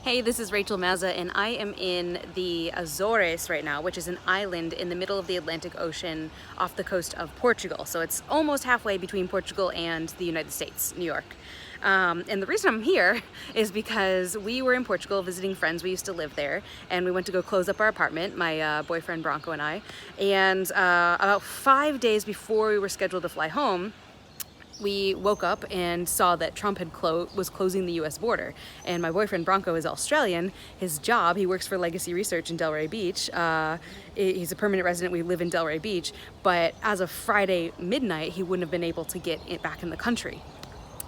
Hey, this is Rachel Mazza, and I am in the Azores right now, which is an island in the middle of the Atlantic Ocean off the coast of Portugal. So it's almost halfway between Portugal and the United States, New York. And the reason I'm here is because we were in Portugal visiting friends. We used to live there, and we went to go close up our apartment, my boyfriend Bronco and I. And about 5 days before we were scheduled to fly home, we woke up and saw that Trump was closing the US border. And my boyfriend Bronco is Australian. His job, he works for Legacy Research in Delray Beach. He's a permanent resident. We live in Delray Beach. But as of Friday midnight, he wouldn't have been able to get it back in the country.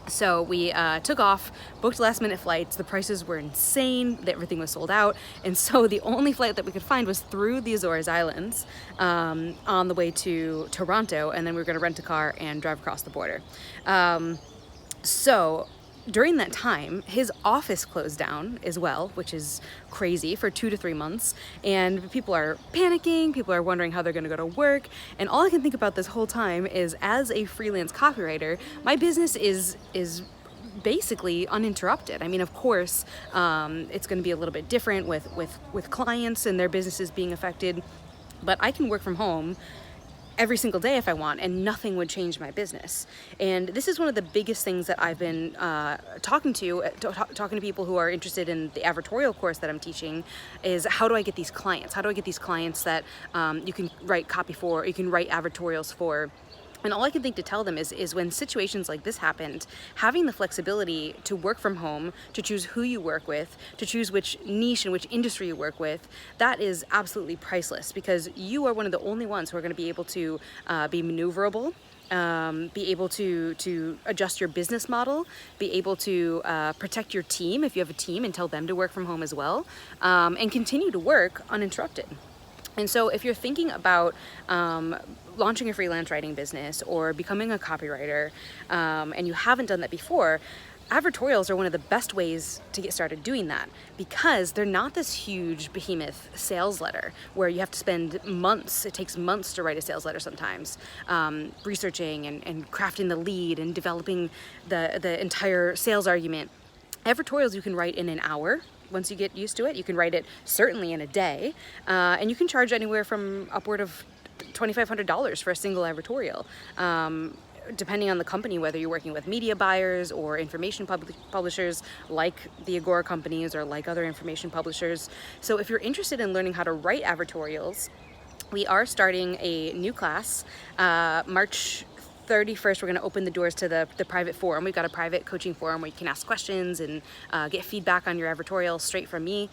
So we took off, booked last minute flights. The prices were insane, everything was sold out. And so the only flight that we could find was through the Azores Islands on the way to Toronto. And then we were gonna rent a car and drive across the border. So during that time, his office closed down as well, which is crazy, for 2 to 3 months. And people are panicking, people are wondering how they're gonna go to work. And all I can think about this whole time is, as a freelance copywriter, my business is basically uninterrupted. I mean, of course, it's gonna be a little bit different with clients and their businesses being affected, but I can work from home every single day if I want, and nothing would change my business. And this is one of the biggest things that I've been talking to people who are interested in the advertorial course that I'm teaching, is how do I get these clients? How do I get these clients that you can write copy for, you can write advertorials for? And all I can think to tell them is when situations like this happened, having the flexibility to work from home, to choose who you work with, to choose which niche and which industry you work with, that is absolutely priceless, because you are one of the only ones who are going to be able to be maneuverable, be able to adjust your business model, be able to protect your team if you have a team and tell them to work from home as well, and continue to work uninterrupted. And so if you're thinking about launching a freelance writing business or becoming a copywriter, and you haven't done that before, advertorials are one of the best ways to get started doing that, because they're not this huge behemoth sales letter where you have to spend months. It takes months to write a sales letter sometimes, researching and crafting the lead and developing the entire sales argument. Advertorials you can write in an hour. Once you get used to it, you can write it certainly in a day, and you can charge anywhere from upward of $2,500 for a single advertorial, depending on the company, whether you're working with media buyers or information publishers like the Agora companies or like other information publishers. So if you're interested in learning how to write advertorials, we are starting a new class, March 31st. We're going to open the doors to the private forum. We've got a private coaching forum where you can ask questions and get feedback on your advertorial straight from me,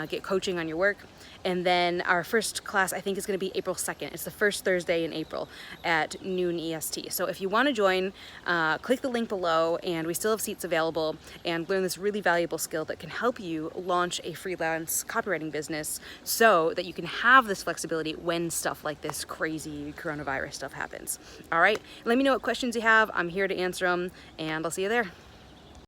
get coaching on your work. And then our first class, I think, is going to be April 2nd. It's the first Thursday in April at noon EST. So if you want to join, click the link below, and we still have seats available, and learn this really valuable skill that can help you launch a freelance copywriting business so that you can have this flexibility when stuff like this crazy coronavirus stuff happens. All right, let me know what questions you have. I'm here to answer them, and I'll see you there.